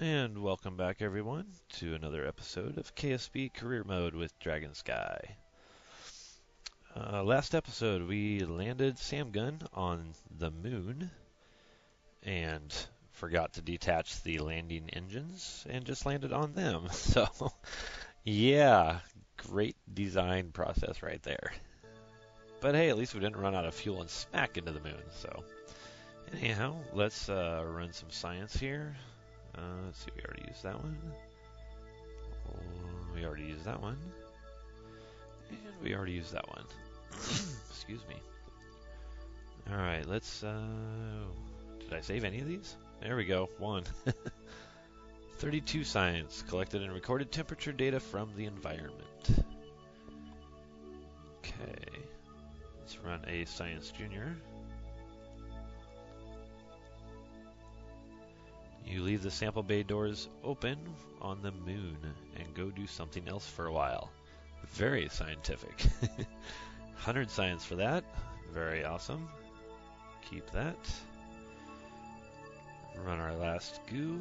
And welcome back, everyone, to another episode of KSP Career Mode with Dragon Sky. Last episode, we landed Sam Gun on the moon and forgot to detach the landing engines and just landed on them. So, yeah, great design process right there. But hey, at least we didn't run out of fuel and smack into the moon. So, anyhow, let's run some science here. Let's see, we already used that one. We already used that one. And we already used that one. Excuse me. Alright, let's, did I save any of these? There we go, one. 32 science, collected and recorded temperature data from the environment. Okay, let's run a science junior. You leave the sample bay doors open on the moon and go do something else for a while. Very scientific. 100 science for that. Very awesome. Keep that. Run our last goo.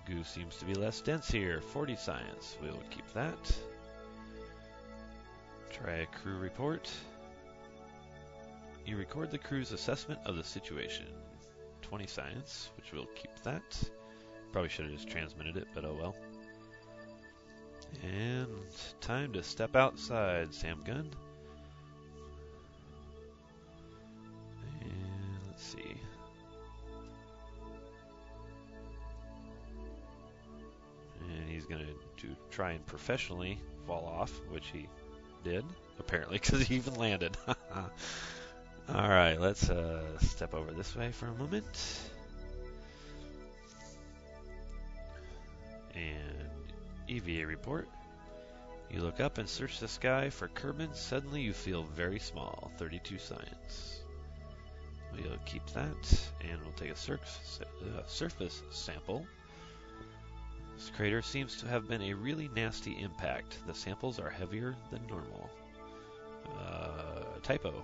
Goo seems to be less dense here. 40 science. We'll keep that. Try a crew report. You record the crew's assessment of the situation. 20 science, which we'll keep that. Probably should have just transmitted it, but oh well. And time to step outside, Sam Gun. And let's see. And he's going to try and professionally fall off, which he did, apparently, because he even landed. Alright, let's step over this way for a moment. And EVA report. You look up and search the sky for Kerbin. Suddenly you feel very small. 32 science. We'll keep that, and we'll take a surface sample. This crater seems to have been a really nasty impact. The samples are heavier than normal. Typo.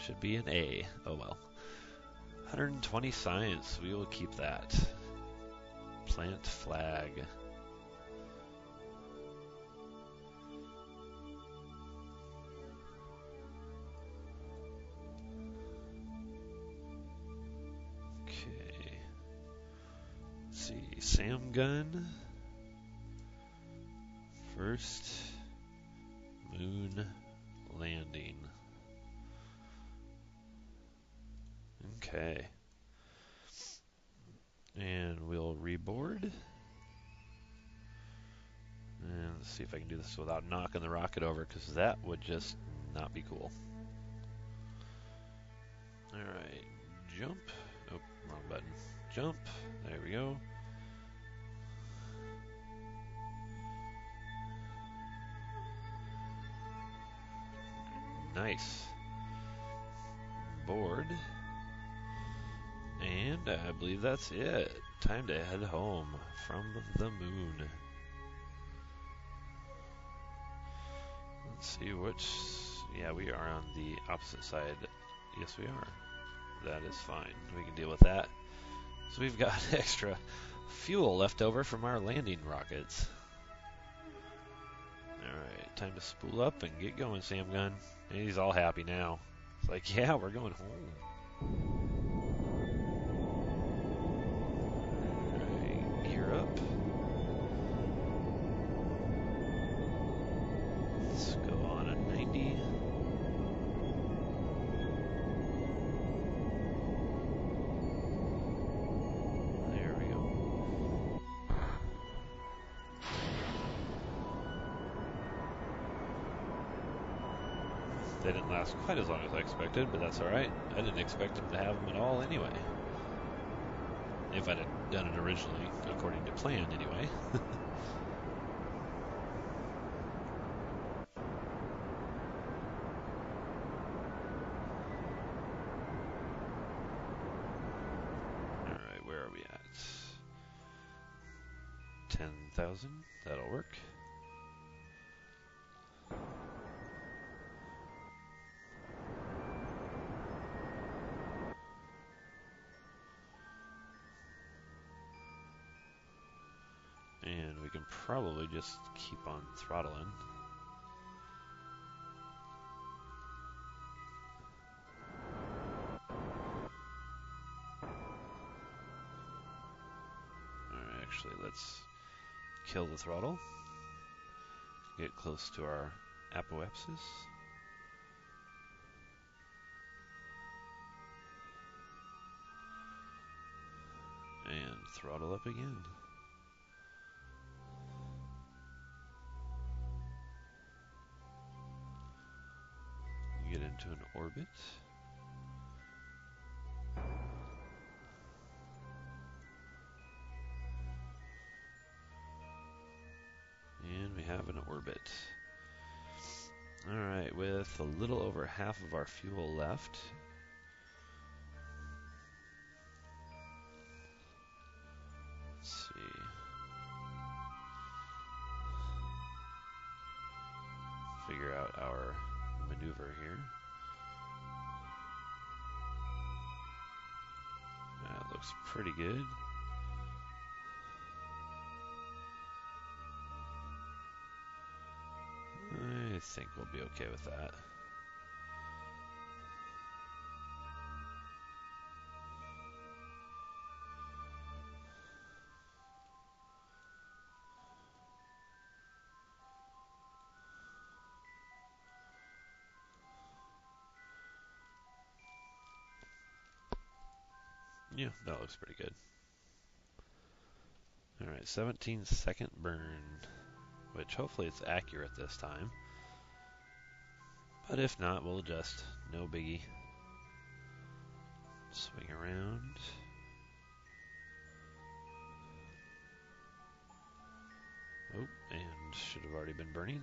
Should be an A. Oh well. 120 science. We will keep that. Plant flag. Okay. Let's see. Sam Gun. First moon landing. Okay. And we'll reboard. And let's see if I can do this without knocking the rocket over, because that would just not be cool. Alright, jump. Oh, wrong button. Jump. There we go. Nice. Board. And I believe that's it. Time to head home from the moon. Let's see which... Yeah, we are on the opposite side. Yes, we are. That is fine. We can deal with that. So we've got extra fuel left over from our landing rockets. Alright, time to spool up and get going, Sam Gun. And he's all happy now. It's like, yeah, we're going home. Up. Let's go on a 90. There we go. They didn't last quite as long as I expected, but that's alright. I didn't expect them to have them at all anyway. If I'd have done it originally, according to plan anyway. Alright, where are we at? 10,000, that'll work. can probably just keep on throttling. Alright, actually, let's kill the throttle. Get close to our apoapsis. And throttle up again. Get into an orbit. And we have an orbit. Alright, with a little over half of our fuel left. Let's see. Figure out our maneuver here. That looks pretty good. I think we'll be okay with that. Yeah, that looks pretty good. Alright, 17-second burn, which hopefully it's accurate this time. But if not, we'll adjust. No biggie. Swing around. Oh, and should have already been burning.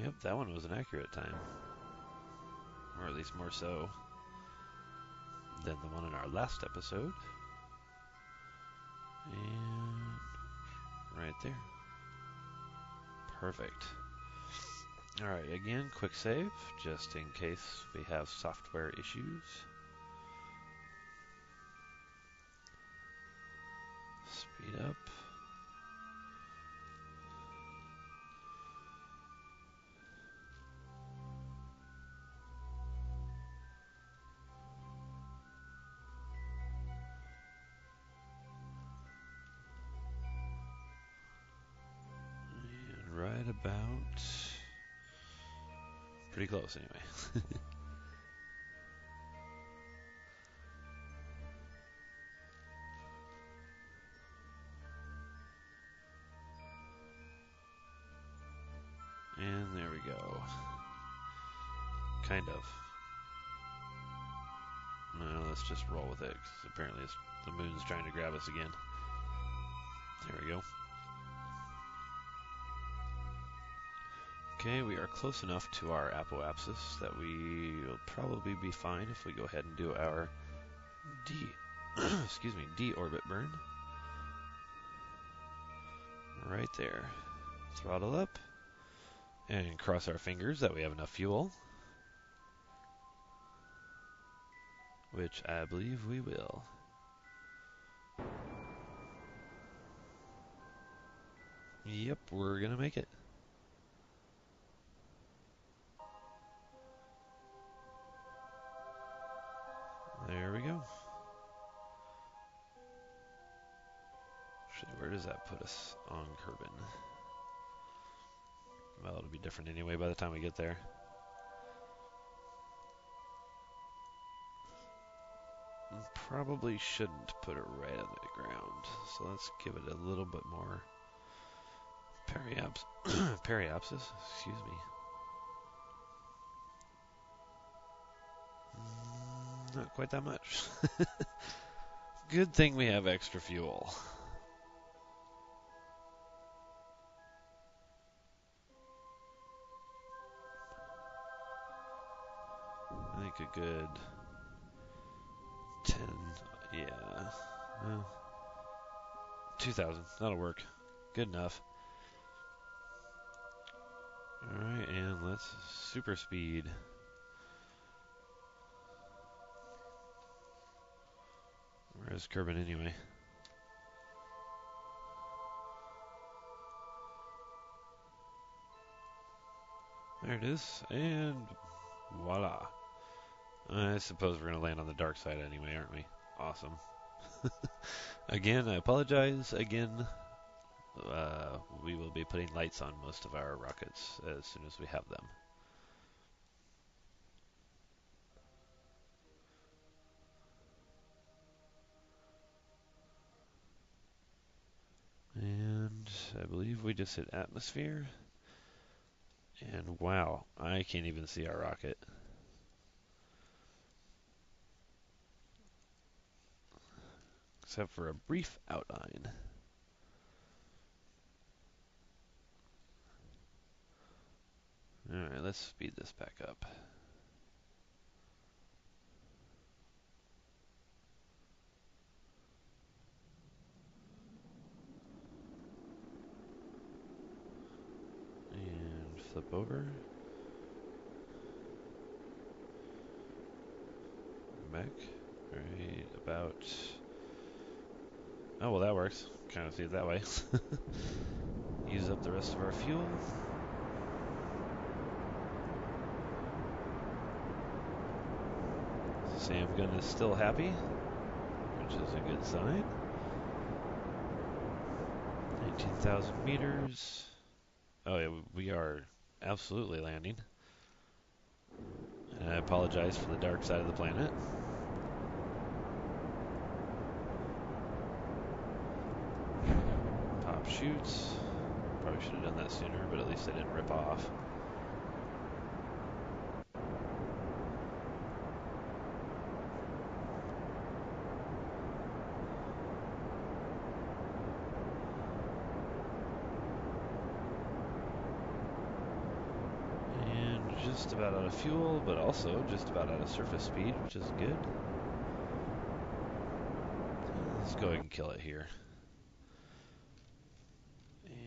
Yep, that one was an accurate time. Or at least more so than the one in our last episode. And right there. Perfect. Alright, again, quick save, just in case we have software issues. Speed up. And right about... pretty close anyway. And there we go. Kind of. No, let's just roll with it, because apparently the moon's trying to grab us again. There we go. Okay, we are close enough to our apoapsis that we will probably be fine if we go ahead and do our D-orbit burn. Right there. Throttle up. And cross our fingers that we have enough fuel. Which I believe we will. Yep, we're gonna make it. There we go. Actually, where does that put us on Kerbin? Well, it'll be different anyway by the time we get there. Probably shouldn't put it right on the ground, so let's give it a little bit more periapsis, excuse me. Not quite that much. Good thing we have extra fuel. I think a good 10, yeah, 2,000, that'll work. Good enough. Alright, and let's super speed. Where's Kerbin anyway? There it is, and voila. I suppose we're going to land on the dark side anyway, aren't we? Awesome. Again, I apologize. Again, we will be putting lights on most of our rockets as soon as we have them. And I believe we just hit atmosphere. And wow, I can't even see our rocket. Except for a brief outline. Alright, let's speed this back up. And flip over. Back. Right about... Oh, well that works. Kind of see it that way. Use up the rest of our fuel. Sam Gun is still happy, which is a good sign. 19,000 meters. Oh yeah, we are absolutely landing. And I apologize for the dark side of the planet. Pop shoots. Probably should have done that sooner, but at least I didn't rip off. And just about out of fuel, but also just about out of surface speed, which is good. Let's go ahead and kill it here.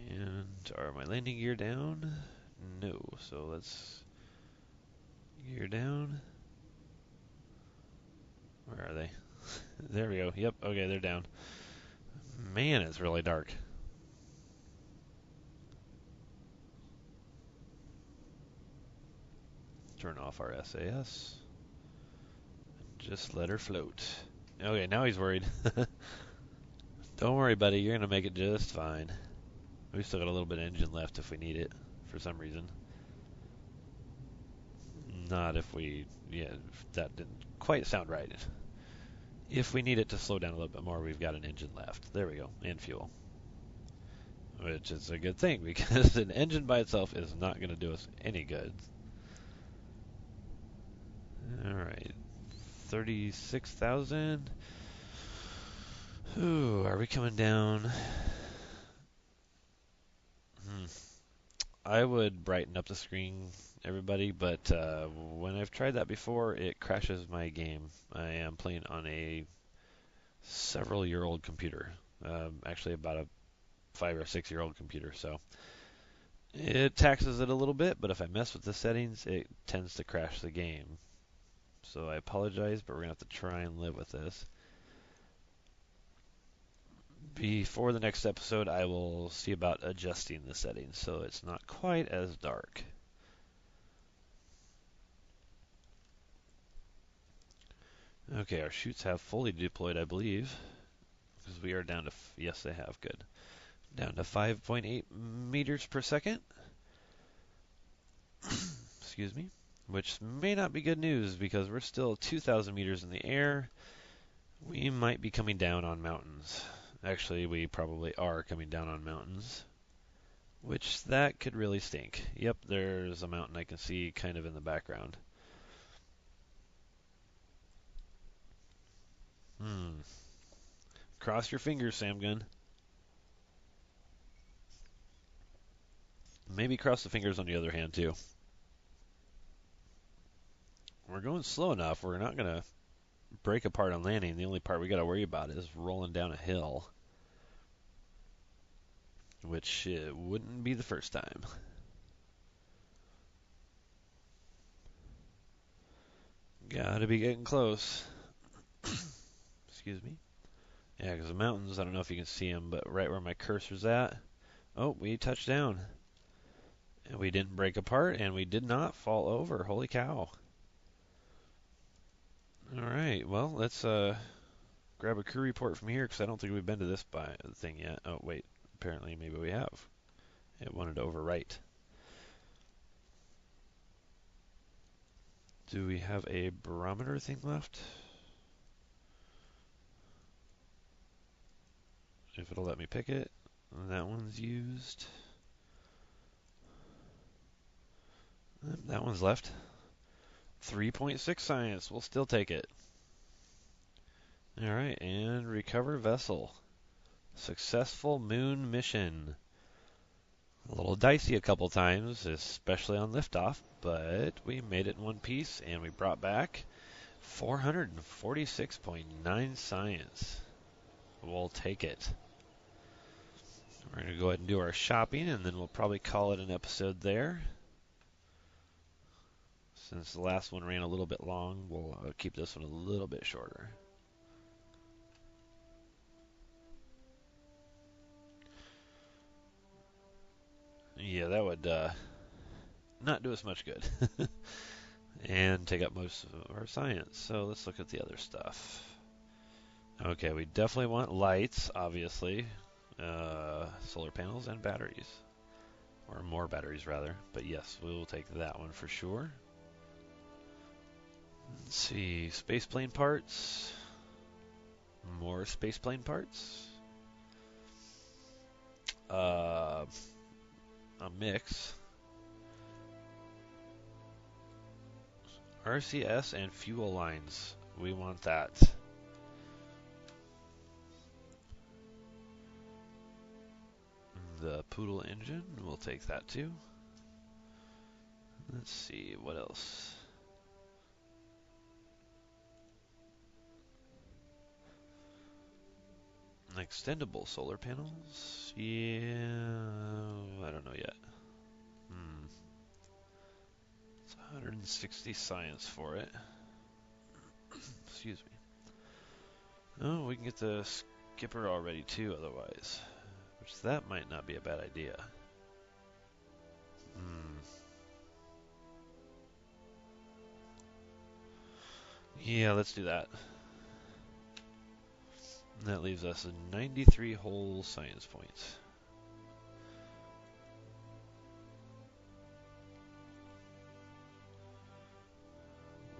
And are my landing gear down? No, so let's gear down. Where are they? There we go. Yep, okay, they're down. Man, it's really dark. Turn off our SAS. Just let her float. Okay, now he's worried. Don't worry, buddy. You're going to make it just fine. We've still got a little bit of engine left if we need it for some reason. Not if we... Yeah, that didn't quite sound right. If we need it to slow down a little bit more, we've got an engine left. There we go. And fuel. Which is a good thing, because an engine by itself is not going to do us any good. Alright. 36,000. Ooh, are we coming down? I would brighten up the screen, everybody, but when I've tried that before, it crashes my game. I am playing on a several-year-old computer, actually about a 5 or 6-year-old computer, so it taxes it a little bit, but if I mess with the settings, it tends to crash the game. So I apologize, but we're going to have to try and live with this. Before the next episode, I will see about adjusting the settings so it's not quite as dark. Okay, our chutes have fully deployed, I believe, because we are down to, yes, they have, good. Down to 5.8 meters per second. Excuse me. Which may not be good news because we're still 2,000 meters in the air. We might be coming down on mountains. Actually, we probably are coming down on mountains. Which, that could really stink. Yep, there's a mountain I can see kind of in the background. Cross your fingers, Sam Gun. Maybe cross the fingers on the other hand, too. We're going slow enough. We're not going to break apart on landing. The only part we got to worry about is rolling down a hill. Which wouldn't be the first time. Gotta be getting close. Excuse me. Yeah, because the mountains, I don't know if you can see them, but right where my cursor's at, oh, we touched down. And we didn't break apart, and we did not fall over. Holy cow. All right, well, let's grab a crew report from here, because I don't think we've been to this thing yet. Oh, wait, apparently maybe we have. It wanted to overwrite. Do we have a barometer thing left? If it'll let me pick it. That one's used. That one's left. 3.6 science. We'll still take it. All right, and recover vessel. Successful moon mission. A little dicey a couple times, especially on liftoff, but we made it in one piece, and we brought back 446.9 science. We'll take it. We're going to go ahead and do our shopping, and then we'll probably call it an episode there. Since the last one ran a little bit long, we'll keep this one a little bit shorter. Yeah, that would not do us much good. And take up most of our science. So let's look at the other stuff. Okay, we definitely want lights, obviously. Solar panels and batteries. Or more batteries, rather. But yes, we will take that one for sure. Let's see, spaceplane parts. More spaceplane parts. A mix. RCS and fuel lines. We want that. The Poodle engine, we'll take that too. Let's see, what else? Extendable solar panels? Yeah, I don't know yet. It's 160 science for it. Excuse me. Oh, we can get the skipper already too, otherwise. Which that might not be a bad idea. Yeah, let's do that. And that leaves us 93 whole science points.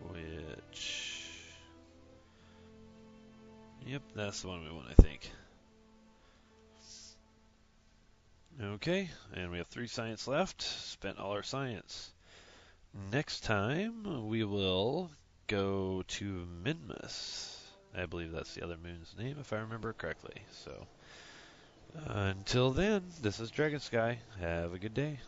Which... Yep, that's the one we want, I think. Okay, and we have 3 science left. Spent all our science. Next time, we will go to Minmus. I believe that's the other moon's name, if I remember correctly. So, until then, this is Dragon Sky. Have a good day.